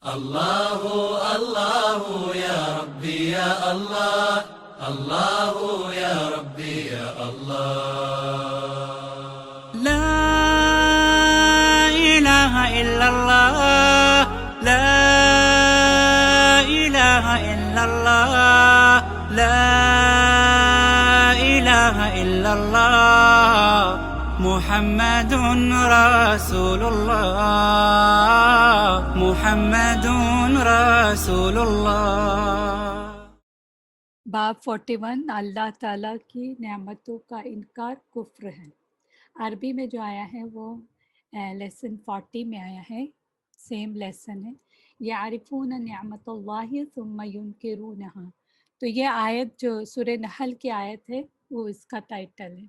الله الله يا ربي يا الله، الله يا ربي يا الله. لا إله إلا الله، لا إله إلا الله، لا إله إلا الله، محمد رسول الله، محمد رسول الله. बाब 41 अल्लाह ताला की नेमतों का इनकार कुफ्र है। अरबी में जो आया है वो लेसन 40 में आया है, सेम लेसन है। यारिफून निअमतुल्लाहि सुम्मा युनकिरूनहा। तो ये आयत जो सूरह नहल की आयत है वो इसका टाइटल है,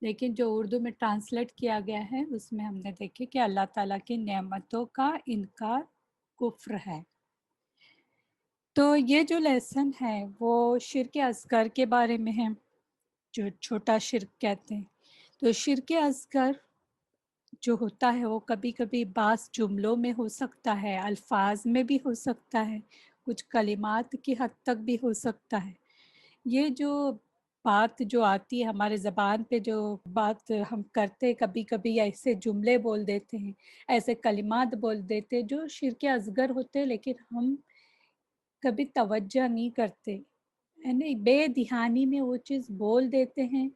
लेकिन जो उर्दू में ट्रांसलेट किया गया है उसमें हमने देखे कि अल्लाह ताला की नेमतों का इनकार कुफ्र है। तो ये जो लेसन है वो शिर्क असगर के बारे में है, जो छोटा शिर्क कहते हैं। तो शिर्क असगर जो होता है वो कभी कभी बास जुमलों में हो सकता है, अल्फाज में भी हो सकता है, कुछ कलिमात की हद तक भी हो सकता है। ये जो बात जो आती है हमारे ज़बान पे, जो बात हम करते कभी कभी ऐसे जुमले बोल देते हैं, ऐसे कलिमात बोल देते हैं जो शिर्क असगर होते हैं, लेकिन हम कभी तवज्जो नहीं करते, यानी बेदिहानी में वो चीज़ बोल देते हैं,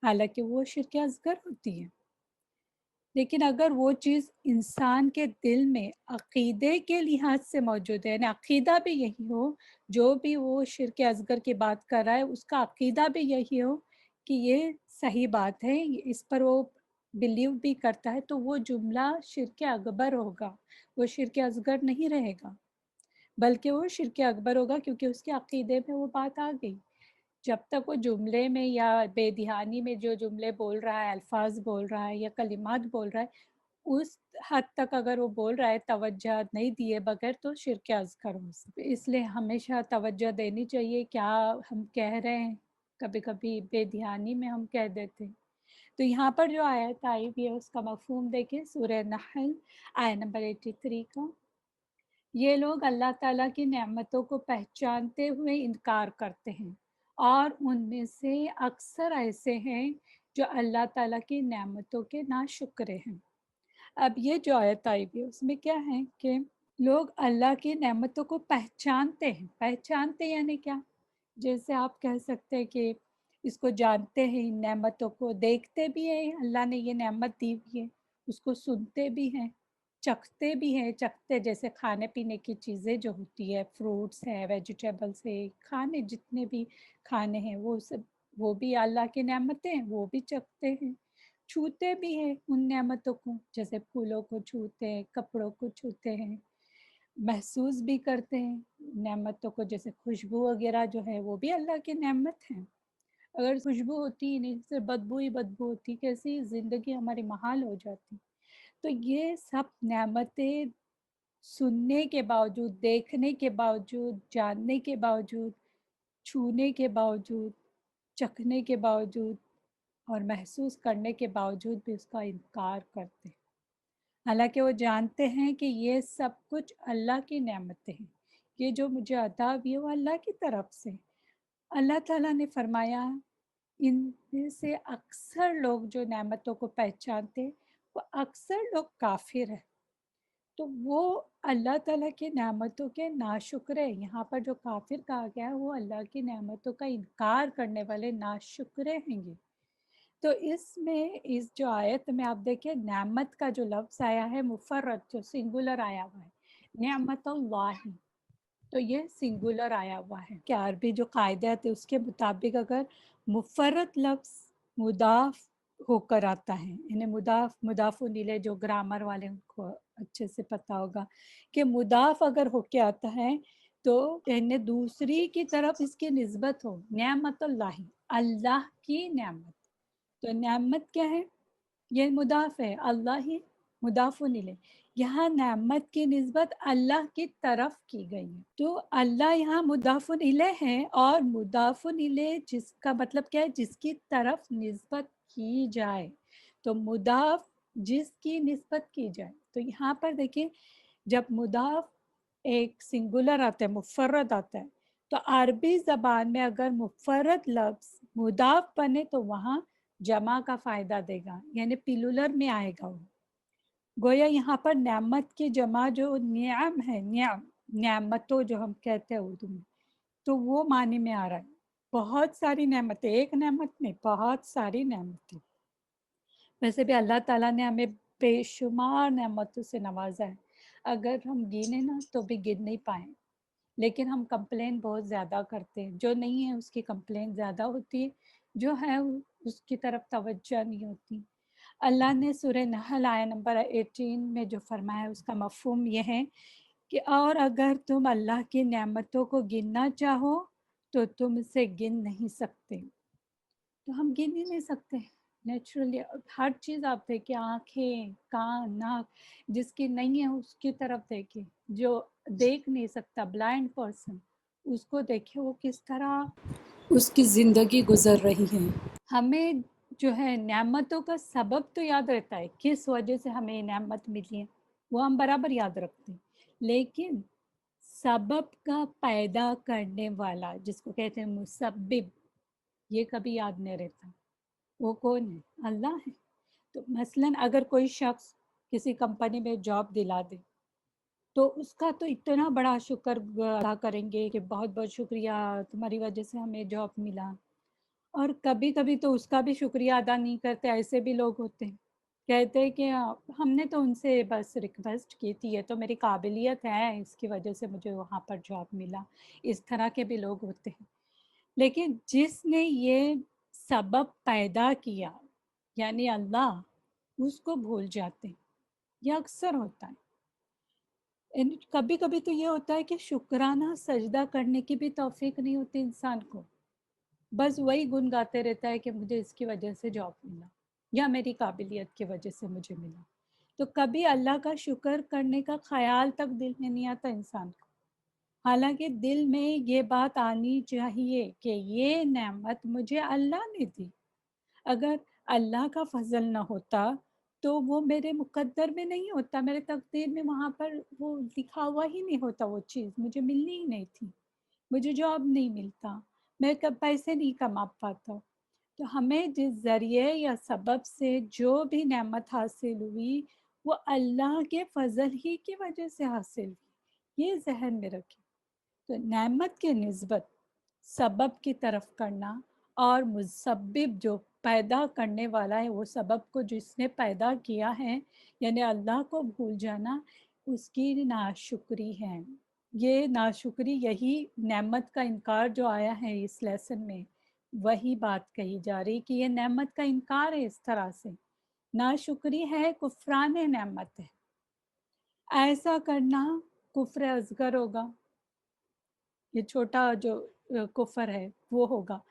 हालांकि वो शिर्क असगर होती है। लेकिन अगर वो चीज़ इंसान के दिल में अक़ीदे के लिहाज से मौजूद है, यानी अक़ीदा भी यही हो, जो भी वो शिर्क असगर की बात कर रहा है उसका अक़ीदा भी यही हो कि ये सही बात है, इस पर वो बिलीव भी करता है, तो वो जुमला शिर्क अकबर होगा, वो शिर्क असगर नहीं रहेगा, बल्कि वो शिर्क अकबर होगा, क्योंकि उसके अक़ीदे में वो बात आ गई। जब तक वो जुमले में या बेदिहानी में जो जुमले बोल रहा है, अल्फाज बोल रहा है या कलिमात बोल रहा है, उस हद तक अगर वो बोल रहा है तवज्जो नहीं दिए बगैर, तो शिर्क असगर हो सकता है। इसलिए हमेशा तवज्जो देनी चाहिए क्या हम कह रहे हैं, कभी कभी बेदिहानी में हम कह देते हैं। तो यहाँ पर जो आयत आई हुई है उसका मफहूम देखें, सूरह नहल आयत नंबर 83 का। ये लोग अल्लाह ताला की नेमतों को पहचानते हुए इनकार करते हैं, और उनमें से अक्सर ऐसे हैं जो अल्लाह ताला की नेमतों के नाशुक्र हैं। अब ये जो आयत आई हुई है उसमें क्या है कि लोग अल्लाह की नेमतों को पहचानते हैं। पहचानते यानी क्या? जैसे आप कह सकते हैं कि इसको जानते हैं, इन नेमतों को देखते भी हैं, अल्लाह ने ये नेमत दी हुई है, उसको सुनते भी हैं, चखते भी हैं। चखते जैसे खाने पीने की चीज़ें जो होती है, फ्रूट्स हैं, वेजिटेबल्स है, खाने जितने भी खाने हैं वो सब, वो भी अल्लाह की नेमतें हैं, वो भी चखते हैं। छूते भी हैं उन नेमतों को, जैसे फूलों को छूते हैं, कपड़ों को छूते हैं, महसूस भी करते हैं नेमतों को, जैसे खुशबू वगैरह जो है वो भी अल्लाह की नेमत है। अगर खुशबू होती ही नहीं, सिर्फ बदबू ही बदबू होती, कैसी ज़िंदगी हमारी महाल हो जाती। तो ये सब नेमतें सुनने के बावजूद, देखने के बावजूद, जानने के बावजूद, छूने के बावजूद, चखने के बावजूद और महसूस करने के बावजूद भी उसका इनकार करते हैं, हालांकि वो जानते हैं कि ये सब कुछ अल्लाह की नेमतें हैं, ये जो मुझे अता हुई है वो अल्लाह की तरफ से। अल्लाह ताला ने फरमाया इनमें से अक्सर लोग जो नेमतों को पहचानते हैं वो अक्सर लोग काफिर हैं। तो वो अल्लाह ताला की नेमतों के नाशुक्र है। यहाँ पर जो काफिर कहा गया है वो अल्लाह की नेमतों का इनकार करने वाले नाशुक्र हैं। तो इसमें इस जो आयत में आप देखिए, नेमत का जो लफ्ज़ आया है मुफर्रद, जो सिंगुलर आया हुआ है, नेमतुल्लाहि, तो ये सिंगुलर आया हुआ है। क्या अरबी जो कायदे थे उसके मुताबिक अगर मुफर्रद लफ्ज़ मुदाफ होकर आता है, यानी मुदाफ़ुन इलैह, जो ग्रामर वाले उनको अच्छे से पता होगा कि मुदाफ अगर होके आता है तो यानी दूसरी की तरफ इसकी निस्बत हो, नेमतुल्लाहि, अल्लाह की नेमत। तो नेमत क्या है? ये मुदाफ है, अल्लाह ही मुदाफुन इले। यहाँ नेमत की निस्बत अल्लाह की तरफ की गई है। तो अल्लाह यहाँ मुदाफुन इले है, और मुदाफुन इले जिसका मतलब क्या है? जिसकी तरफ निस्बत की जाए। तो मुदाफ जिसकी निस्बत की जाए। तो यहाँ पर देखिए, जब मुदाफ एक सिंगुलर आता है, मुफर्रद आता है। तो अरबी ज़बान में अगर मुफर्रद लफ्ज़ मुदाफ बने तो वहाँ जमा का फ़ायदा देगा, यानी प्लूरल में आएगा वो। गोया यहाँ पर नेमत की जमा जो नियाम है, नियाम, नेमतों जो हम कहते हैं उर्दू में, तो वो मानी में आ रहा है। बहुत सारी नेमतें, एक नेमत नहीं, बहुत सारी नेमतें। वैसे भी अल्लाह ताला ने हमें बेशुमार नेमतों से नवाजा है, अगर हम गिने ना तो भी गिन नहीं पाए। लेकिन हम कंप्लेन बहुत ज़्यादा करते हैं, जो नहीं है उसकी कंप्लेन ज़्यादा होती है, जो है उसकी तरफ तवज्जो नहीं होती। अल्लाह ने सूरह नहल आया नंबर 18 में जो फरमाया है उसका मफ़हूम यह है कि और अगर तुम अल्लाह की नेमतों को गिनना चाहो तो तुम इसे गिन नहीं सकते। तो हम गिन ही नहीं सकते नेचुरली। हर चीज़ आप देखिए, आंखें, कान, नाक, जिसकी नहीं है उसकी तरफ देखिए, जो देख नहीं सकता ब्लाइंड पर्सन, उसको देखिए वो किस तरह उसकी ज़िंदगी गुजर रही है। हमें जो है नेमतों का सबब तो याद रहता है, किस वजह से हमें नेमत मिली है, वो हम बराबर याद रखते हैं। लेकिन सबब का पैदा करने वाला, जिसको कहते हैं मुसब्बिब, ये कभी याद नहीं रहता। वो कौन है? अल्लाह है। तो मसलन अगर कोई शख्स किसी कंपनी में जॉब दिला दे तो उसका तो इतना बड़ा शुक्र अदा करेंगे कि बहुत बहुत शुक्रिया, तुम्हारी वजह से हमें जॉब मिला। और कभी कभी तो उसका भी शुक्रिया अदा नहीं करते, ऐसे भी लोग होते हैं। कहते हैं कि हमने तो उनसे बस रिक्वेस्ट की थी, ये तो मेरी काबिलियत है, इसकी वजह से मुझे वहाँ पर जॉब मिला। इस तरह के भी लोग होते हैं। लेकिन जिसने ये सबब पैदा किया, यानी अल्लाह, उसको भूल जाते हैं। ये अक्सर होता है। कभी कभी तो ये होता है कि शुक्राना सजदा करने की भी तौफीक नहीं होती इंसान को, बस वही गुन गाते रहता है कि मुझे इसकी वजह से जॉब मिला या मेरी काबिलियत की वजह से मुझे मिला। तो कभी अल्लाह का शुक्र करने का ख्याल तक दिल में नहीं आता इंसान को। हालांकि दिल में ये बात आनी चाहिए कि ये नेमत मुझे अल्लाह ने दी। अगर अल्लाह का फजल ना होता तो वो मेरे मुकद्दर में नहीं होता, मेरे तकदीर में वहाँ पर वो लिखा हुआ ही नहीं होता, वो चीज़ मुझे मिलनी ही नहीं थी, मुझे जॉब नहीं मिलता, मैं कब पैसे नहीं कमा पाता। तो हमें जिस ज़रिए या सबब से जो भी नेमत हासिल हुई वो अल्लाह के फजल ही की वजह से हासिल हुई, ये जहन में रखें। तो नेमत के निस्बत सबब की तरफ करना, और मुसब्बिब जो पैदा करने वाला है, वो सबब को जिसने पैदा किया है, यानी अल्लाह को भूल जाना, उसकी नाशुक्री है। ये नाशुक्री, यही नेमत का इनकार जो आया है इस लेसन में, वही बात कही जा रही कि ये नेमत का इनकार है। इस तरह से नाशुक्री है, कुफरान नेमत है। ऐसा करना कुफ्र असगर होगा, ये छोटा जो कुफर है वो होगा।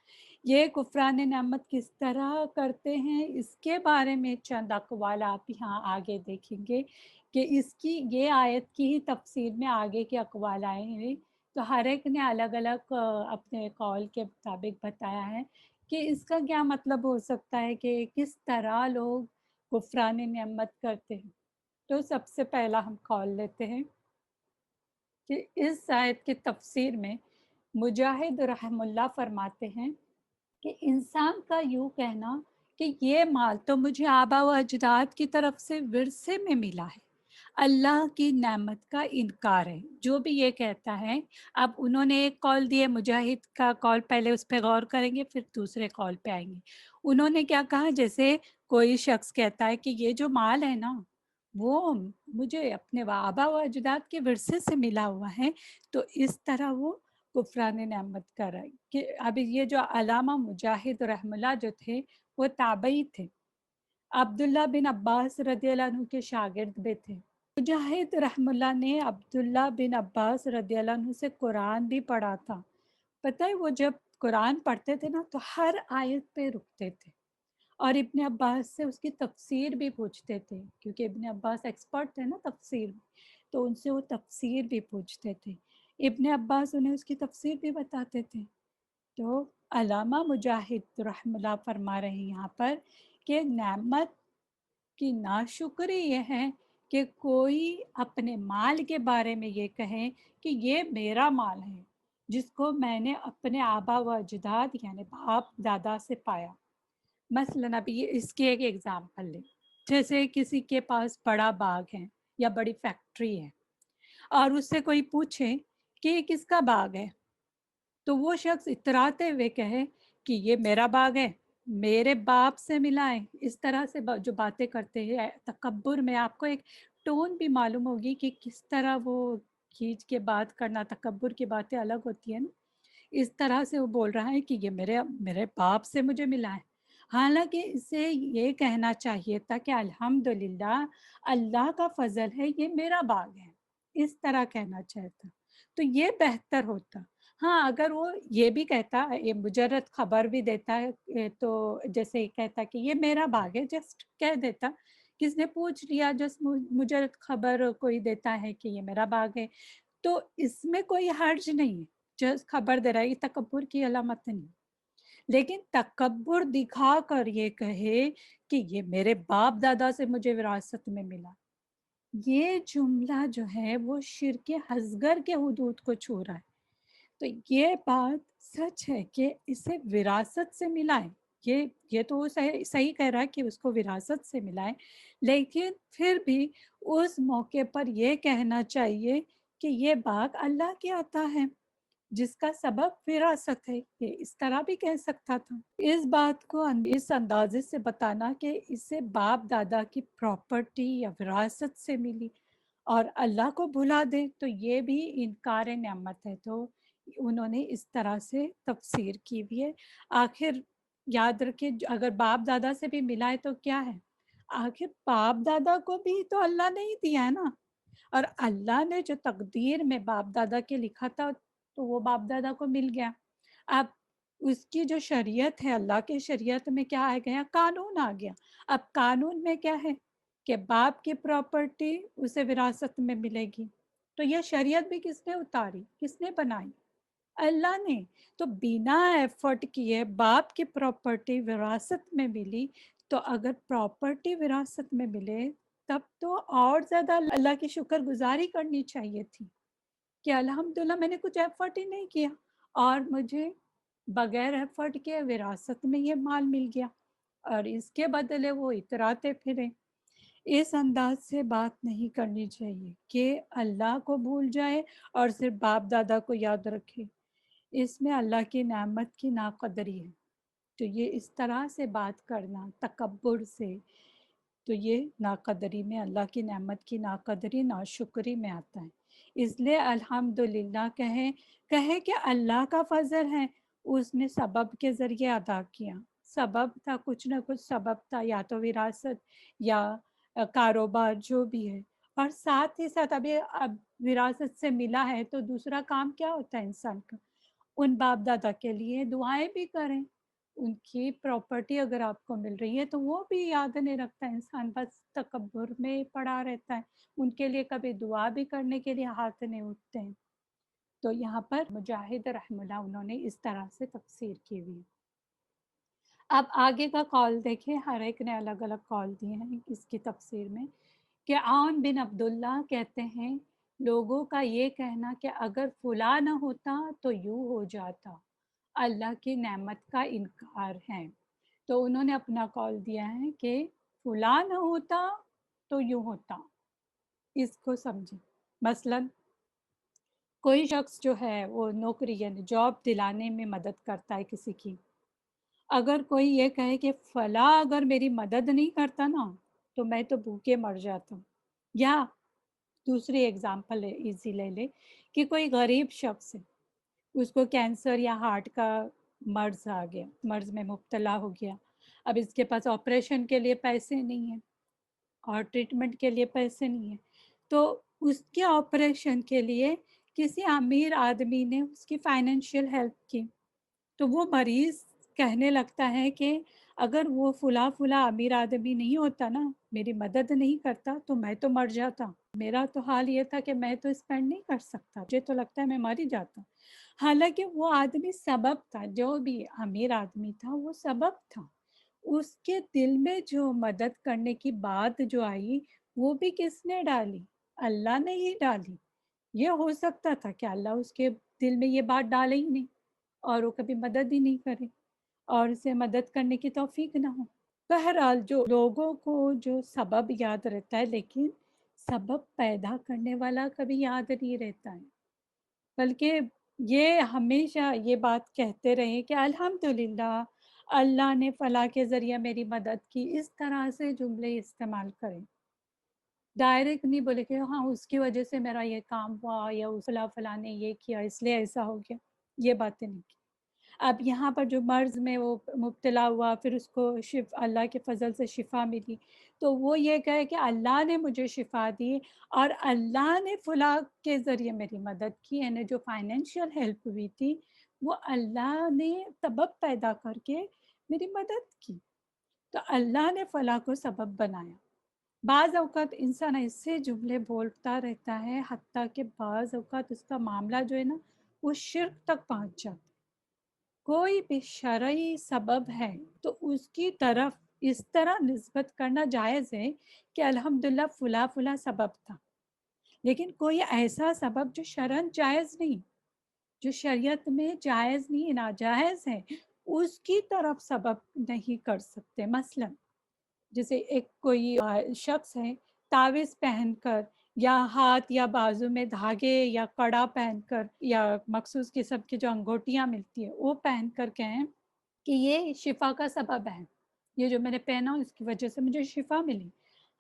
ये कुफरान नेमत किस तरह करते हैं, इसके बारे में चंद अक़वाल आप यहाँ आगे देखेंगे कि इसकी ये आयत की ही तफसीर में आगे के अक़वाल आए हैं। तो हर एक ने अलग अलग अपने कौल के मुताबिक बताया है कि इसका क्या मतलब हो सकता है, कि किस तरह लोग कुफरान नेमत करते हैं। तो सबसे पहला हम कौल लेते हैं कि इस आयत की तफसीर में मुजाहिद रहमुल्लाह फरमाते हैं कि इंसान का यूँ कहना कि ये माल तो मुझे आबा व अजदाद की तरफ से विरसे में मिला है, अल्लाह की नेमत का इनकार है। जो भी ये कहता है, अब उन्होंने एक कॉल दिए, मुजाहिद का कॉल, पहले उस पर गौर करेंगे फिर दूसरे कॉल पे आएंगे। उन्होंने क्या कहा, जैसे कोई शख्स कहता है कि ये जो माल है ना, वो मुझे अपने आबा व अजदाद के विरसे से मिला हुआ है, तो इस तरह वो कुफरान नेमत कर रहा है। कि अभी ये जो अलामा मुजाहिद रहमुल्लाह जो थे, वो ताबई थे, अब्दुल्ला बिन अब्बास रदियल्लाहु अन्हु के शागिर्द भी थे। मुजाहिद रहमुल्लाह ने अब्दुल्ला बिन अब्बास रदियल्लाहु अन्हु से कुरान भी पढ़ा था। पता है, वो जब कुरान पढ़ते थे ना तो हर आयत पे रुकते थे और इब्ने अब्बास से उसकी तफसीर भी पूछते थे, क्योंकि इब्ने अब्बास एक्सपर्ट थे ना तफसीर में, तो उनसे वो तफसीर भी पूछते थे। इब्ने अब्बास उन्हें उसकी तफसीर भी बताते थे। तो अलामा मुजाहिद रहमतुल्लाह फरमा रहे हैं यहाँ पर कि नेमत की नाशुक्री ये है کہ کوئی اپنے مال کے بارے میں یہ کہے کہ یہ میرا مال ہے جس کو میں نے اپنے آبا و اجداد یعنی باپ دادا سے پایا۔ مثلاً ابھی اس کی ایک ایگزامپل لیں، جیسے کسی کے پاس بڑا باغ ہے یا بڑی فیکٹری ہے اور اس سے کوئی پوچھے کہ یہ کس کا باغ ہے، تو وہ شخص اتراتے ہوئے کہے کہ یہ میرا باغ ہے، میرے باپ سے ملا ہے۔ اس طرح سے جو باتیں کرتے ہیں تکبر میں، آپ کو ایک ٹون بھی معلوم ہوگی کہ کس طرح وہ کھینچ کے بات کرنا، تکبر کی باتیں الگ ہوتی ہیں نا، اس طرح سے وہ بول رہا ہے کہ یہ میرے باپ سے مجھے ملا ہے۔ حالانکہ اسے یہ کہنا چاہیے تھا کہ الحمدللہ اللہ کا فضل ہے، یہ میرا باغ ہے، اس طرح کہنا چاہتا تو یہ بہتر ہوتا۔ ہاں اگر وہ یہ بھی کہتا، یہ مجرد خبر بھی دیتا ہے، تو جیسے کہتا کہ یہ میرا باغ ہے، جسٹ کہہ دیتا، کس نے پوچھ لیا، جس مجرد خبر کوئی دیتا ہے کہ یہ میرا باغ ہے، تو اس میں کوئی حرج نہیں ہے، جس خبر دے رہا ہے، یہ تکبر کی علامت نہیں۔ لیکن تکبر دکھا کر یہ کہے کہ یہ میرے باپ دادا سے مجھے وراثت میں ملا، یہ جملہ جو ہے وہ شرک اصغر کے حدود کو چھو رہا ہے۔ تو یہ بات سچ ہے کہ اسے وراثت سے ملا ہے، یہ تو وہ صحیح کہہ رہا ہے کہ اس کو وراثت سے ملا ہے، لیکن پھر بھی اس موقع پر یہ کہنا چاہیے کہ یہ باغ اللہ کی عطا ہے جس کا سبب وراثت ہے، یہ اس طرح بھی کہہ سکتا تھا۔ اس بات کو اس اندازے سے بتانا کہ اسے باپ دادا کی پراپرٹی یا وراثت سے ملی اور اللہ کو بھلا دے تو یہ بھی انکار نعمت ہے، تو انہوں نے اس طرح سے تفسیر کی بھی ہے۔ آخر یاد رکھے اگر باپ دادا سے بھی ملا ہے تو کیا ہے، آخر باپ دادا کو بھی تو اللہ نے ہی دیا ہے نا، اور اللہ نے جو تقدیر میں باپ دادا کے لکھا تھا تو وہ باپ دادا کو مل گیا۔ اب اس کی جو شریعت ہے، اللہ کے شریعت میں کیا آ گیا، قانون آ گیا۔ اب قانون میں کیا ہے کہ باپ کی پراپرٹی اسے وراثت میں ملے گی، تو یہ شریعت بھی کس نے اتاری، کس نے بنائی، اللہ نے۔ تو بنا ایفرٹ کیے باپ کی پراپرٹی وراثت میں ملی، تو اگر پراپرٹی وراثت میں ملے تب تو اور زیادہ اللہ کی شکر گزاری کرنی چاہیے تھی کہ الحمدللہ میں نے کچھ ایفرٹ ہی نہیں کیا اور مجھے بغیر ایفرٹ کے وراثت میں یہ مال مل گیا، اور اس کے بدلے وہ اتراتے پھرے۔ اس انداز سے بات نہیں کرنی چاہیے کہ اللہ کو بھول جائے اور صرف باپ دادا کو یاد رکھے، اس میں اللہ کی نعمت کی ناقدری ہے۔ تو یہ اس طرح سے بات کرنا تکبر سے، تو یہ ناقدری میں، اللہ کی نعمت کی ناقدری، ناشکری میں آتا ہے۔ اس لیے الحمدللہ کہیں کہ اللہ کا فضل ہے، اس نے سبب کے ذریعے ادا کیا، سبب تھا، کچھ نہ کچھ سبب تھا، یا تو وراثت یا کاروبار جو بھی ہے، اور ساتھ ہی ساتھ اب وراثت سے ملا ہے تو دوسرا کام کیا ہوتا ہے انسان کا، ان باپ دادا کے لیے دعائیں بھی کریں، ان کی پراپرٹی اگر آپ کو مل رہی ہے تو وہ بھی یاد نہیں رکھتا انسان، بس تکبر میں پڑا رہتا ہے، ان کے لیے کبھی دعا بھی کرنے کے لیے ہاتھ نہیں اٹھتے ہیں۔ تو یہاں پر مجاہد رحم اللہ انہوں نے اس طرح سے تفسیر کی ہوئی۔ اب آگے کا قول دیکھیں، ہر ایک نے الگ الگ قول دیے ہیں اس کی تفسیر میں، کہ عون بن عبداللہ کہتے ہیں لوگوں کا یہ کہنا کہ اگر فلاں نہ ہوتا تو یوں ہو جاتا، اللہ کی نعمت کا انکار ہے۔ تو انہوں نے اپنا قول دیا ہے کہ فلاں نہ ہوتا تو یوں ہوتا، اس کو سمجھیں۔ مثلا کوئی شخص جو ہے وہ نوکری یعنی جاب دلانے میں مدد کرتا ہے کسی کی، اگر کوئی یہ کہے کہ فلاں اگر میری مدد نہیں کرتا نا تو میں تو بھوکے مر جاتا ہوں، یا دوسری اگزامپل ایزی لے لے کہ کوئی غریب شخص ہے، اس کو کینسر یا ہارٹ کا مرض آ گیا، مرض میں مبتلا ہو گیا، اب اس کے پاس آپریشن کے لیے پیسے نہیں ہیں اور ٹریٹمنٹ کے لیے پیسے نہیں ہیں، تو اس کے آپریشن کے لیے کسی امیر آدمی نے اس کی فائنینشیل ہیلپ کی، تو وہ مریض کہنے لگتا ہے کہ اگر وہ فلاں امیر آدمی نہیں ہوتا نا، میری مدد نہیں کرتا تو میں تو مر جاتا، میرا تو حال یہ تھا کہ میں تو اسپینڈ نہیں کر سکتا، مجھے تو لگتا ہے میں مر ہی جاتا۔ حالانکہ وہ آدمی سبب تھا، جو بھی امیر آدمی تھا وہ سبب تھا، اس کے دل میں جو مدد کرنے کی بات جو آئی वो भी किसने डाली? अल्लाह ने ही डाली। ये हो सकता था कि अल्लाह उसके दिल में ये बात डाले ही नहीं और वो कभी मदद ही नहीं करे और उसे मदद करने की तौफीक ना हो। बहरहाल जो लोगों को जो सबब याद रहता है, लेकिन सबब पैदा करने वाला कभी याद नहीं रहता है। बल्कि ये हमेशा ये बात कहते रहे कि अल्हम्दुलिल्लाह, अल्लाह ने फलाँ के ज़रिए मेरी मदद की, इस तरह से जुमले इस्तेमाल करें। डायरेक्ट नहीं बोले कि हाँ, उसकी वजह से मेरा ये काम हुआ या उस फलाँ ने ये किया इसलिए ऐसा हो गया, ये बातें नहीं की। अब यहाँ पर जो मर्ज़ में वो मुब्तला हुआ, फिर उसको अल्लाह के फ़ज़ल से शिफ़ा मिली, तो वो ये कहे कि अल्लाह ने मुझे शिफ़ा दी और अल्लाह ने फलाँ के ज़रिए मेरी मदद की, यानी जो फ़ाइनेंशियल हेल्प हुई थी, वो अल्लाह ने सबब पैदा करके मेरी मदद की। तो अल्लाह ने फलाँ को सबब बनाया। बाज़ औक़ात इंसान ऐसे जुमले बोलता रहता है, हत्ता कि बाज़ औक़ात उसका मामला जो है ना, वो शिर्क तक पहुँच जाता है। कोई भी शरई सबब है तो उसकी तरफ इस तरह निस्बत करना जायज़ है कि अल्हम्दुलिल्लाह फुला फुला सबब था, लेकिन कोई ऐसा सबब जो शरन जायज़ नहीं, जो शरीयत में जायज़ नहीं, नाजायज़ है, उसकी तरफ सबब नहीं कर सकते। मसलन जैसे एक कोई शख्स है, तावीज़ पहनकर या हाथ या बाजू में धागे या कड़ा पहनकर या मखसूस किस्म की जो अंगूठियाँ मिलती है वो पहन कर कहें कि ये शिफा का सबब है, ये जो मैंने पहना इसकी वजह से मुझे शिफा मिली।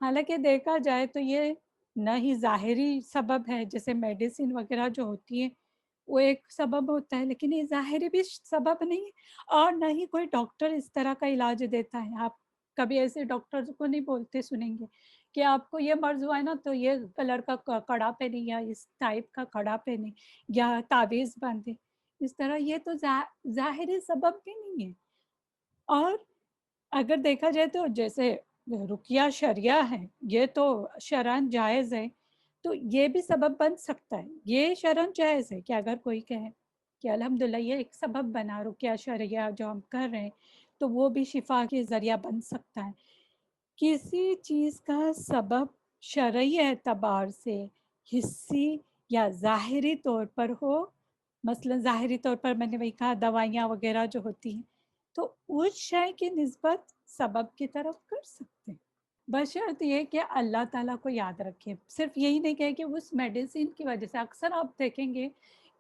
हालांकि देखा जाए तो ये न ही ज़ाहिरी सबब है, जैसे मेडिसिन वगैरह जो होती है वो एक सबब होता है, लेकिन ये ज़ाहिरी भी सबब नहीं है और न ही कोई डॉक्टर इस तरह का इलाज देता है। आप कभी ऐसे डॉक्टर को नहीं बोलते सुनेंगे कि आपको ये मर्ज़ हुआ है ना तो ये कलर का कड़ा पहने या इस टाइप का कड़ा पहने या तावीज़ बांधे। इस तरह ये तो ज़ाहिरी सबब भी नहीं है। और अगर देखा जाए तो जैसे रुकिया शरिया है, ये तो शरन जायज़ है, तो ये भी सबब बन सकता है। ये शरन जायज़ है कि अगर कोई कहे कि अल्हम्दुलिल्लाह ये एक सबब बना रुकिया शरिया जो हम कर रहे हैं, तो वो भी शिफा के ज़रिया बन सकता है। किसी चीज़ का सबब शरई एतबार से हिस्सी या ज़ाहिरी तौर पर हो, मसलन ज़ाहिरी तौर पर मैंने वही कहा दवाइयाँ वगैरह जो होती हैं, तो उस शय की निस्बत सबब की तरफ कर सकते हैं। बशर्त ये कि अल्लाह ताला को याद रखें। सिर्फ़ यही नहीं कहे कि उस मेडिसिन की वजह से अक्सर आप देखेंगे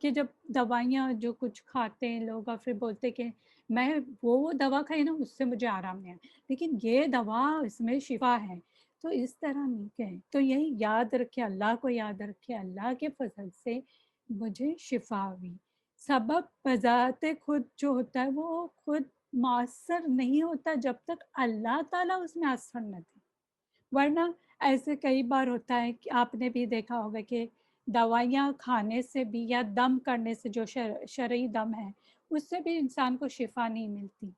कि जब दवाइयाँ जो कुछ खाते हैं लोग और फिर बोलते हैं कि मैं वो दवा खाई ना उससे मुझे आराम नहीं आया, लेकिन ये दवा इसमें शिफ़ा है। तो इस तरह नहीं कहें। तो यही याद रखें, अल्लाह को याद रखें, अल्लाह के फ़ज़ल से मुझे शिफ़ा हुई। सबब बज़ाते खुद जो होता है वो खुद मौसर नहीं होता जब तक अल्लाह ताला उसमें असर न दे। वरना ऐसे कई बार होता है कि आपने भी देखा होगा कि दवाइयाँ खाने से भी या दम करने से जो शरई दम है, उससे भी इंसान को शिफ़ा नहीं मिलती।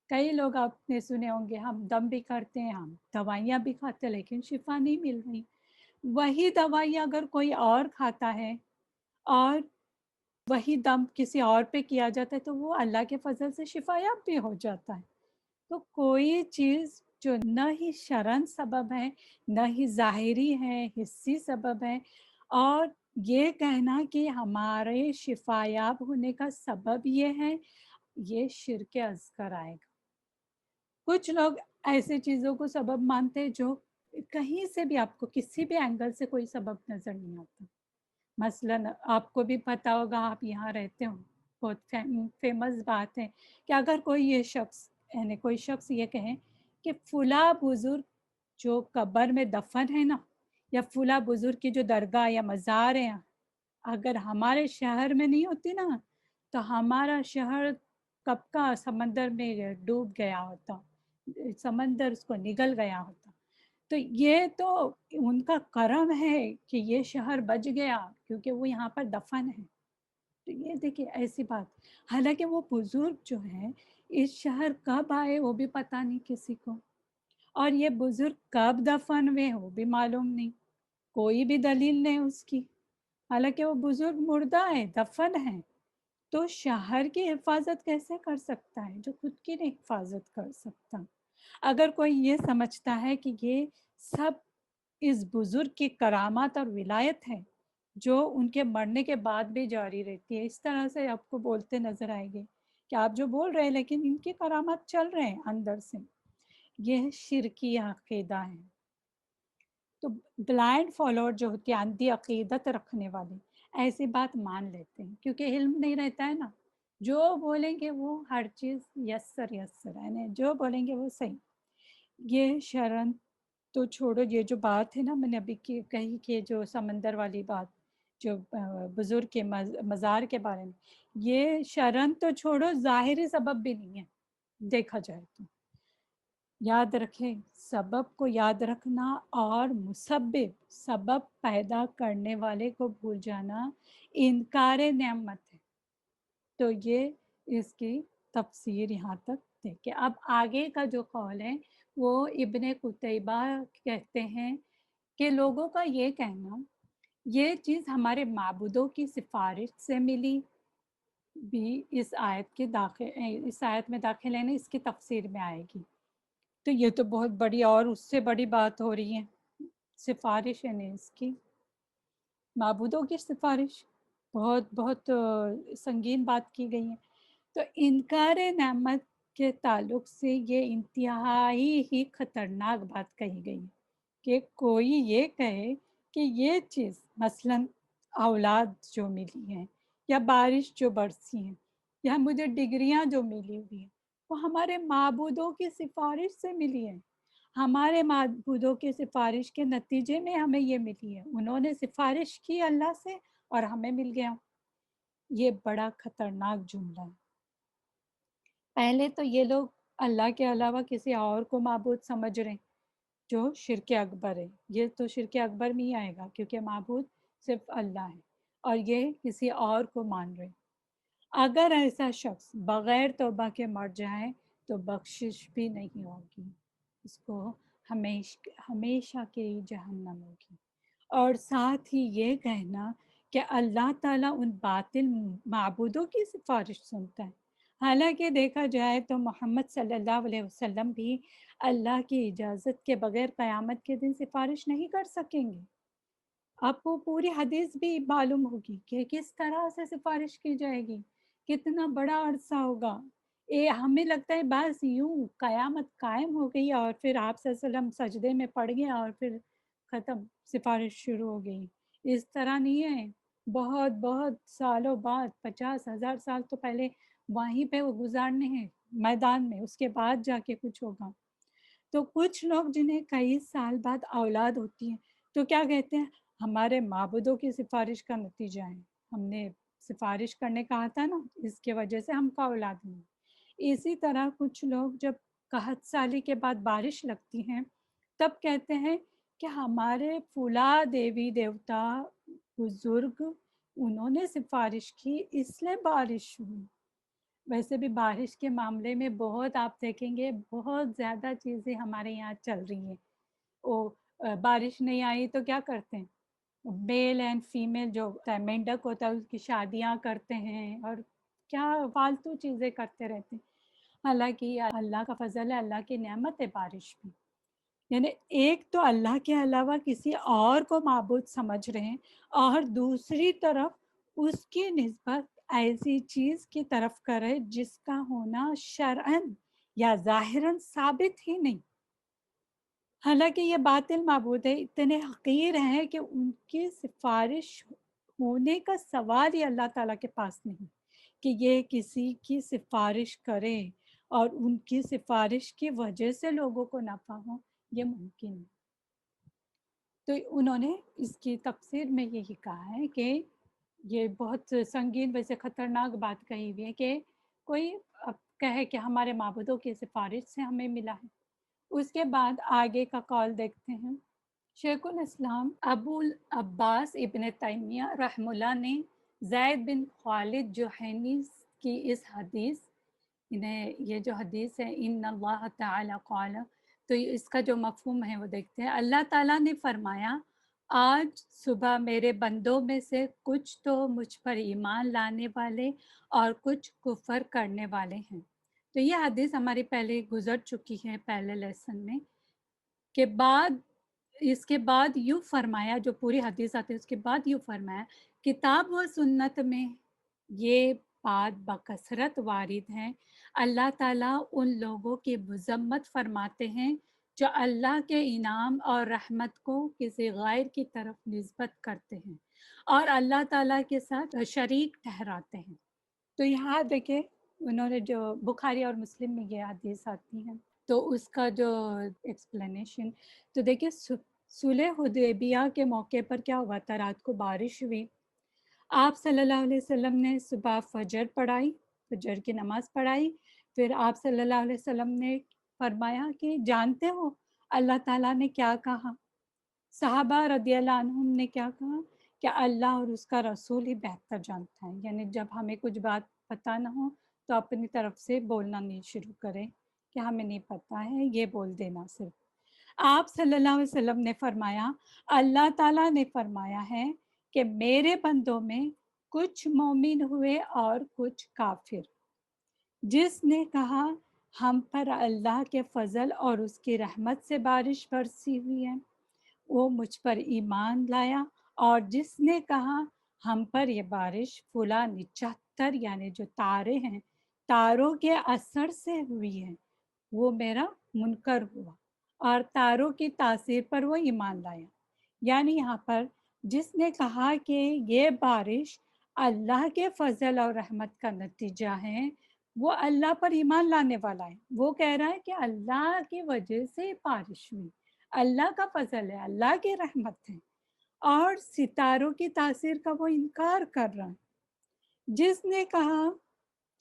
कई लोग आपने सुने होंगे हम दम भी करते हैं, हम दवाइयाँ भी खाते हैं लेकिन शिफ़ा नहीं मिल रही। वही दवाई अगर कोई और खाता है और वही दम किसी और पे किया जाता है तो वो अल्लाह के फ़ज़ल से शिफ़ायाब भी हो जाता है। तो कोई चीज़ जो न ही शरन सबब है, न ही ज़ाहिरी है, हिस्सी सबब है और ये कहना कि हमारे शिफ़ायाब होने का सबब ये है, ये शिर्क असग़र आएगा। कुछ लोग ऐसे चीज़ों को सबब मानते हैं जो कहीं से भी आपको किसी भी एंगल से कोई सबब नज़र नहीं आता। मसलन आपको भी पता होगा, आप यहाँ रहते हो, बहुत फेमस बात है कि अगर कोई ये शख्स यानी कोई शख्स ये कहे कि फुला बुजुर्ग जो कब्र में दफन है ना, या फुला बुजुर्ग की जो दरगाह या मज़ार है, अगर हमारे शहर में नहीं होती ना तो हमारा शहर कब का समंदर में डूब गया होता, समंदर उसको निगल गया होता। तो ये तो उनका करम है कि ये शहर बच गया क्योंकि वो यहाँ पर दफन है। तो ये देखिए ऐसी बात, हालांकि वो बुजुर्ग जो है इस शहर कब आए वो भी पता नहीं किसी को, और ये बुजुर्ग कब दफन हुए वो भी मालूम नहीं, कोई भी दलील नहीं उसकी। हालांकि वो बुजुर्ग मुर्दा है, दफन है, तो शहर की हिफाजत कैसे कर सकता है जो खुद की नहीं हिफाजत कर सकता। अगर कोई ये समझता है कि ये सब اس بزرگ کی کرامات اور ولایت ہے جو ان کے مرنے کے بعد بھی جاری رہتی ہے۔ اس طرح سے آپ کو بولتے نظر آئے گے کہ آپ جو بول رہے ہیں لیکن ان کی کرامات چل رہے ہیں اندر سے۔ یہ شرکی عقیدہ ہے۔ تو بلائنڈ فالوور جو ہوتی ہے، اندھی عقیدت رکھنے والے، ایسی بات مان لیتے ہیں کیونکہ علم نہیں رہتا ہے نا، جو بولیں گے وہ ہر چیز یسر یسر ہے، یعنی جو بولیں گے وہ صحیح۔ یہ شرن تو چھوڑو، یہ جو بات ہے نا میں نے ابھی کہی کہ جو سمندر والی بات، جو بزرگ کے مزار کے بارے میں، یہ شرن تو چھوڑو، ظاہری سبب بھی نہیں ہے دیکھا جائے تو۔ یاد رکھیں، سبب کو یاد رکھنا اور مسبب، سبب پیدا کرنے والے کو بھول جانا انکار نعمت ہے۔ تو یہ اس کی تفسیر یہاں تک دیکھیں۔ اب آگے کا جو قول ہے وہ ابن قتیبہ کہتے ہیں کہ لوگوں کا یہ کہنا یہ چیز ہمارے معبودوں کی سفارش سے ملی بھی اس آیت میں داخل ہے نا، اس کی تفسیر میں آئے گی۔ تو یہ تو بہت بڑی اور اس سے بڑی بات ہو رہی ہے، سفارش ہے نہیں اس کی، معبودوں کی سفارش، بہت بہت سنگین بات کی گئی ہے۔ تو انکار نعمت کے تعلق سے یہ انتہائی ہی خطرناک بات کہی گئی ہے کہ کوئی یہ کہے کہ یہ چیز مثلاً اولاد جو ملی ہیں، یا بارش جو برسی ہیں، یا مجھے ڈگریاں جو ملی ہوئی ہیں، وہ ہمارے معبودوں کی سفارش سے ملی ہے، ہمارے معبودوں کی سفارش کے نتیجے میں ہمیں یہ ملی ہے، انہوں نے سفارش کی اللہ سے اور ہمیں مل گیا۔ یہ بڑا خطرناک جملہ ہے۔ پہلے تو یہ لوگ اللہ کے علاوہ کسی اور کو معبود سمجھ رہے ہیں، جو شرک اکبر ہے۔ یہ تو شرک اکبر میں ہی آئے گا کیونکہ معبود صرف اللہ ہے اور یہ کسی اور کو مان رہے ہیں۔ اگر ایسا شخص بغیر توبہ کے مر جائے تو بخشش بھی نہیں ہوگی، اس کو ہمیشہ کے جہنم ہوگی۔ اور ساتھ ہی یہ کہنا کہ اللہ تعالیٰ ان باطل معبودوں کی سفارش سنتا ہے، حالانکہ دیکھا جائے تو محمد صلی اللہ علیہ وسلم بھی اللہ کی اجازت کے بغیر قیامت کے دن سفارش نہیں کر سکیں گے۔ آپ کو پوری حدیث بھی معلوم ہوگی کہ کس طرح سے سفارش کی جائے گی، کتنا بڑا عرصہ ہوگا۔ ہمیں لگتا ہے بس یوں قیامت قائم ہو گئی اور پھر آپ صلی اللہ علیہ وسلم سجدے میں پڑ گئے اور پھر ختم، سفارش شروع ہو گئی۔ اس طرح نہیں ہے، بہت بہت سالوں بعد، 50,000 سال تو پہلے وہیں پہ وہ گزارنے ہیں میدان میں، اس کے بعد جا کے کچھ ہوگا۔ تو کچھ لوگ جنہیں کئی سال بعد اولاد ہوتی ہیں تو کیا کہتے ہیں، ہمارے معبودوں کی سفارش کا نتیجہ ہے، ہم نے سفارش کرنے کہا تھا نا، اس کی وجہ سے ہم کا اولاد ہوئی۔ اسی طرح کچھ لوگ جب 61 سالی کے بعد بارش لگتی ہیں تب کہتے ہیں کہ ہمارے فلاں دیوی دیوتا بزرگ انہوں نے سفارش کی اس لیے بارش ہوئی۔ ویسے بھی بارش کے معاملے میں بہت آپ دیکھیں گے بہت زیادہ چیزیں ہمارے یہاں چل رہی ہیں۔ بارش نہیں آئی تو کیا کرتے ہیں، میل اینڈ فیمیل جو ہوتا ہے، مینڈک ہوتا ہے، اس کی شادیاں کرتے ہیں اور کیا فالتو چیزیں کرتے رہتے ہیں۔ حالانکہ یہ اللہ کا فضل ہے، اللہ کی نعمت ہے بارش بھی۔ یعنی ایک تو اللہ کے علاوہ کسی اور کو معبود سمجھ رہے ہیں، اور دوسری طرف اس کی نسبت ایسی چیز کی طرف کرے جس کا ہونا شرعاً یا ظاہراً ثابت ہی نہیں۔ حالانکہ یہ باطل معبود ہے، اتنے حقیر ہیں کہ ان کی سفارش ہونے کا سوال ہی اللہ تعالیٰ کے پاس نہیں کہ یہ کسی کی سفارش کرے اور ان کی سفارش کی وجہ سے لوگوں کو نفع ہو، یہ ممکن ہے۔ تو انہوں نے اس کی تفسیر میں یہی کہا ہے کہ یہ بہت سنگین ویسے خطرناک بات کہی ہوئی ہے کہ کوئی اب کہے کہ ہمارے معبودوں کی سفارش سے ہمیں ملا ہے۔ اس کے بعد آگے کا قول دیکھتے ہیں۔ شیخ الاسلام ابو العباس ابن تیمیہ رحم اللہ نے زید بن خالد جوہینی کی اس حدیث، انہیں یہ جو حدیث ہے ان اللہ تعالی قال، تو اس کا جو مفہوم ہے وہ دیکھتے ہیں۔ اللہ تعالیٰ نے فرمایا، آج صبح میرے بندوں میں سے کچھ تو مجھ پر ایمان لانے والے اور کچھ کفر کرنے والے ہیں۔ تو یہ حدیث ہماری پہلے گزر چکی ہے پہلے لیسن میں، کہ بعد इसके बाद यूँ फरमाया, जो पूरी हदीस आती है उसके बाद यूँ फरमाया, किताब व सुन्नत में ये बात बकसरत वारिद है, अल्लाह ताला उन लोगों की मज़म्मत फरमाते हैं जो अल्लाह के इनाम और रहमत को किसी गैर की तरफ निस्बत करते हैं और अल्लाह ताला के साथ शरीक ठहराते हैं। तो यहाँ देखिए, उन्होंने जो बुखारी और मुस्लिम में ये हदीस आती है, तो उसका जो एक्सप्लेनेशन, तो देखिए सुलह हुदैबिया के मौके पर क्या हुआ था, रात को बारिश हुई। आप सल्लल्लाहु अलैहि वसल्लम ने सुबह फजर पढ़ाई, फजर की नमाज पढ़ाई। फिर आप सल्लल्लाहु अलैहि वसल्लम ने फरमाया कि जानते हो अल्लाह ताला ने क्या कहा? सहाबा रदियल्लाहु अन्हुम ने क्या कहा कि अल्लाह और उसका रसूल ही बेहतर जानता है। यानी जब हमें कुछ बात पता ना हो तो अपनी तरफ से बोलना नहीं शुरू करें कि हमें नहीं पता है, ये बोल देना सिर्फ। आप सल्लल्लाहु अलैहि वसल्लम ने फरमाया, अल्लाह ताला ने फरमाया है कि मेरे बंदों में कुछ मोमिन हुए और कुछ काफिर। जिसने कहा हम पर अल्लाह के फजल और उसकी रहमत से बारिश बरसी हुई है, वो मुझ पर ईमान लाया। और जिसने कहा हम पर ये बारिश फुला निचहत्तर यानी जो तारे हैं, तारों के असर से हुई है, वो मेरा मुनकर हुआ और तारों की तासीर पर वो ईमान लाया। यानी यहाँ पर जिसने कहा कि ये बारिश अल्लाह के फजल और रहमत का नतीजा है, वो अल्लाह पर ईमान लाने वाला है। वो कह रहा है कि अल्लाह की वजह से बारिश हुई, अल्लाह का फजल है, अल्लाह की रहमत है। और सितारों की तासीर का वो इनकार कर रहा है। जिसने कहा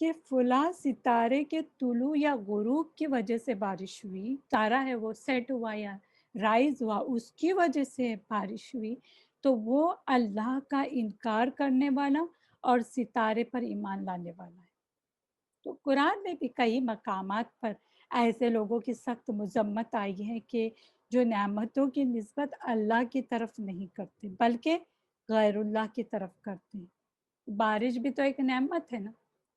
कि फुला सितारे के तुलू या गुरूब की वजह से बारिश हुई, तारा है वो सेट हुआ या राइज हुआ, उसकी वजह से बारिश हुई, तो वो अल्लाह का इनकार करने वाला और सितारे पर ईमान लाने वाला है। तो कुरान में भी कई मकामात पर ऐसे लोगों की सख्त मजम्मत आई है कि जो नेमतों की निस्बत अल्लाह की तरफ नहीं करते बल्कि गैरुल्लाह की तरफ करते हैं। बारिश भी तो एक नेमत है ना।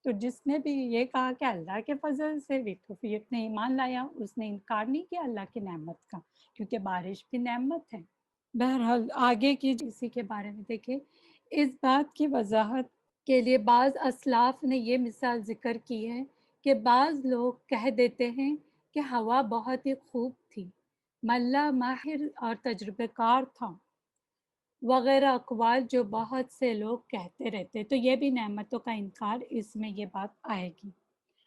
तो जिसने भी ये कहा कि अल्लाह के फजल से भी, तो फिर ने ईमान लाया, उसने इनकार नहीं किया अल्लाह की नेमत का, क्योंकि बारिश भी नेमत है। बहरहाल आगे की इसी के बारे में देखें। इस बात की वजाहत के लिए बाज़ असलाफ ने ये मिसाल ज़िक्र की है कि बाज़ लोग कह देते हैं कि हवा बहुत ही खूब थी, मल्ला माहिर और तजुर्बेकार था, वगैरह अक़वाल जो बहुत से लोग कहते रहते। तो ये भी नेमतों का इनकार, इसमें ये बात आएगी।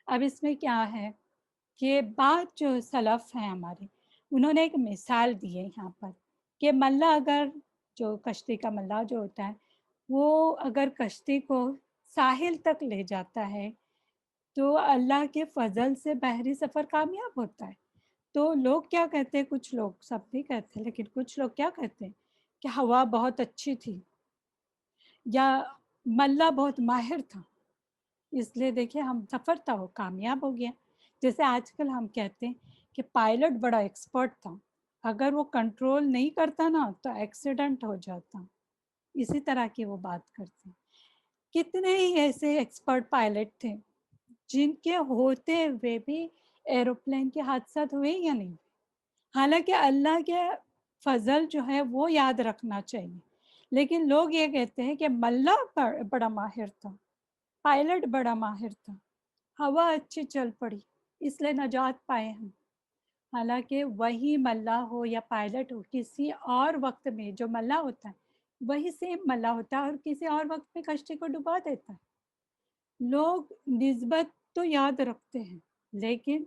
अब इसमें क्या है कि बात जो सलफ़ हैं हमारे, उन्होंने एक मिसाल दी है यहाँ पर कि मल्ला, अगर जो कश्ती का मल्ला जो होता है, वो अगर कश्ती को साहिल तक ले जाता है तो अल्लाह के फजल से बहरी सफ़र कामयाब होता है। तो लोग क्या कहते हैं, कुछ लोग, सब नहीं कहते लेकिन कुछ लोग क्या कहते हैं कि हवा बहुत अच्छी थी या मल्ला बहुत माहिर था, इसलिए देखिए हम सफ़र था वो कामयाब हो गया। जैसे आजकल हम कहते हैं कि पायलट बड़ा एक्सपर्ट था, अगर वो कंट्रोल नहीं करता ना तो एक्सीडेंट हो जाता। इसी तरह की वो बात करते हैं। कितने ही ऐसे एक्सपर्ट पायलट थे जिनके होते हुए भी एरोप्लेन के हादसा हुए या नहीं। हालांकि अल्लाह के फजल जो है वो याद रखना चाहिए, लेकिन लोग ये कहते हैं कि मल्ला बड़ा माहिर था, पायलट बड़ा माहिर था, हवा अच्छी चल पड़ी इसलिए नजात पाए हम। हालांकि वही मल्ला हो या पायलट हो, किसी और वक्त में जो मल्ला होता है वही सेम मल्ला होता है और किसी और वक्त में कश्ती को डुबा देता है। लोग निस्बत तो याद रखते हैं, लेकिन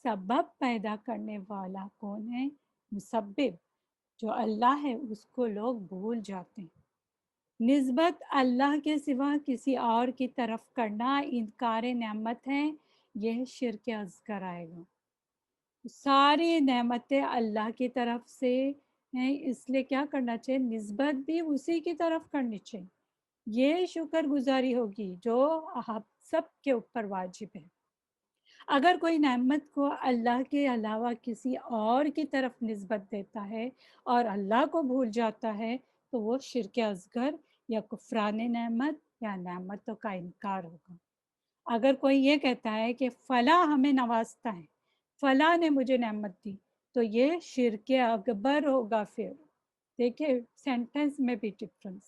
सबब पैदा करने वाला कौन है, मुसब्बिब जो अल्लाह है, उसको लोग भूल जाते हैं। निस्बत अल्लाह के सिवा किसी और की तरफ करना इनकार नेमत है, यह शिर्क असगर आएगा। सारी नेमतें अल्लाह की तरफ से हैं, इसलिए क्या करना चाहिए, निस्बत भी उसी की तरफ करनी चाहिए। ये शुक्रगुजारी होगी जो आप सब के ऊपर वाजिब है। अगर कोई नेमत को अल्लाह के अलावा किसी और की तरफ निस्बत देता है और अल्लाह को भूल जाता है, तो वो शिर्क असगर या कुफरान नेमत या नेमतों का इनकार होगा। अगर कोई ये कहता है कि फला हमें नवाजता है, फला ने मुझे नेमत दी, تو یہ شرک اکبر ہوگا. پھر دیکھیں سینٹنس میں بھی ڈفرنس.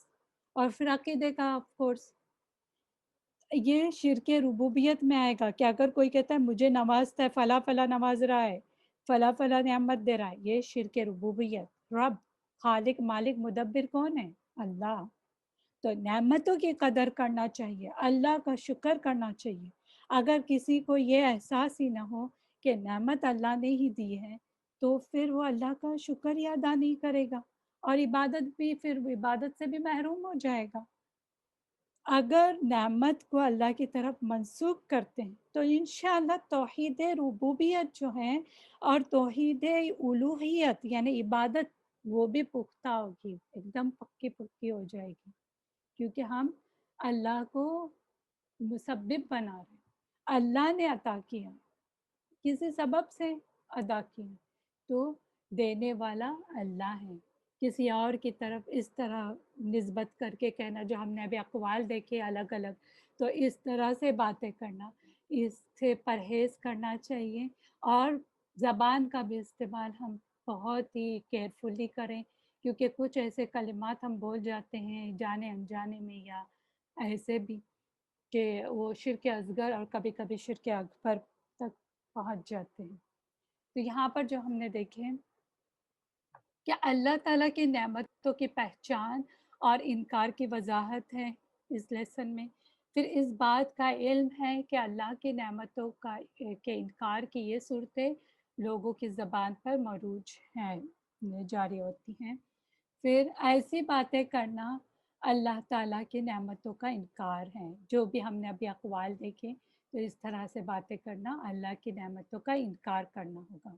اور پھر عقیدے کا آف کورس یہ شرک ربوبیت میں آئے گا کہ اگر کوئی کہتا ہے مجھے نوازتا ہے، فلاں فلاں نواز رہا ہے، فلاں فلاں نعمت دے رہا ہے، یہ شرک ربوبیت. رب خالق مالک مدبر کون ہے؟ اللہ. تو نعمتوں کی قدر کرنا چاہیے، اللہ کا شکر کرنا چاہیے. اگر کسی کو یہ احساس ہی نہ ہو کہ نعمت اللہ نے ہی دی ہے تو پھر وہ اللہ کا شکر ہی ادا نہیں کرے گا، اور عبادت بھی پھر عبادت سے بھی محروم ہو جائے گا. اگر نعمت کو اللہ کی طرف منسوخ کرتے ہیں تو انشاءاللہ توحید ربوبیت جو ہے اور توحید الوہیت یعنی عبادت وہ بھی پختہ ہوگی، ایک دم پکی پکی ہو جائے گی، کیونکہ ہم اللہ کو مسبب بنا رہے ہیں. اللہ نے عطا کیا، کسی سبب سے ادا کیا، تو دینے والا اللہ ہے. کسی اور کی طرف اس طرح نسبت کر کے کہنا، جو ہم نے ابھی اقوال دیکھے الگ الگ، تو اس طرح سے باتیں کرنا، اس سے پرہیز کرنا چاہیے. اور زبان کا بھی استعمال ہم بہت ہی کیئرفلی کریں، کیونکہ کچھ ایسے کلمات ہم بول جاتے ہیں جانے انجانے میں یا ایسے بھی کہ وہ شرک اصغر اور کبھی کبھی شرک اکبر تک پہنچ جاتے ہیں. تو یہاں پر جو ہم نے دیکھے کہ اللہ تعالیٰ کی نعمتوں کی پہچان اور انکار کی وضاحت ہے اس لیسن میں. پھر اس بات کا علم ہے کہ اللہ کی نعمتوں کے انکار کی یہ صورتیں لوگوں کی زبان پر مروج ہیں، جاری ہوتی ہیں. پھر ایسی باتیں کرنا اللہ تعالیٰ کی نعمتوں کا انکار ہے. جو بھی ہم نے ابھی اقوال دیکھے، تو اس طرح سے باتیں کرنا اللہ کی نعمتوں کا انکار کرنا ہوگا.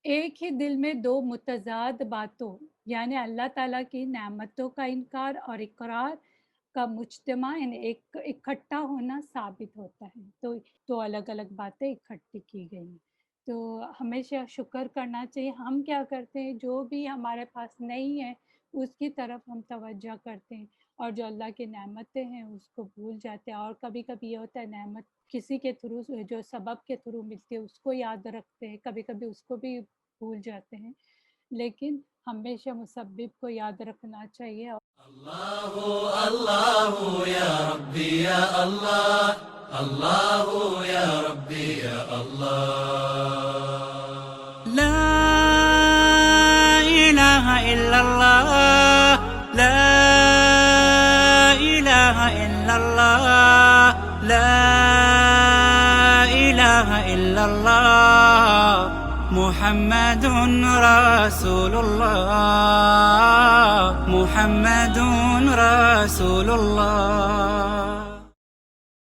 ایک ہی دل میں دو متضاد باتوں یعنی اللہ تعالیٰ کی نعمتوں کا انکار اور اقرار کا مجتمع یعنی اکٹھا ہونا ثابت ہوتا ہے. تو الگ الگ باتیں اکٹھی کی گئی ہیں. تو ہمیشہ شکر کرنا چاہیے. ہم کیا کرتے ہیں، جو بھی ہمارے پاس نہیں ہے اس کی طرف ہم توجہ کرتے ہیں، اور جو اللہ کی نعمتیں ہیں اس کو بھول جاتے ہیں. اور کبھی کبھی یہ ہوتا ہے نعمت کسی کے تھرو جو سبب کے تھرو ملتی ہے اس کو یاد رکھتے ہیں، کبھی کبھی اس کو بھی بھول جاتے ہیں. لیکن ہمیشہ مسبب کو یاد رکھنا چاہیے. اللہ اللہ یا ربی یا اللہ، اللہ یا ربی یا اللہ. لا إله إلا الله، لا إله إلا الله، لا إله إلا الله، محمد رسول الله، محمد رسول الله.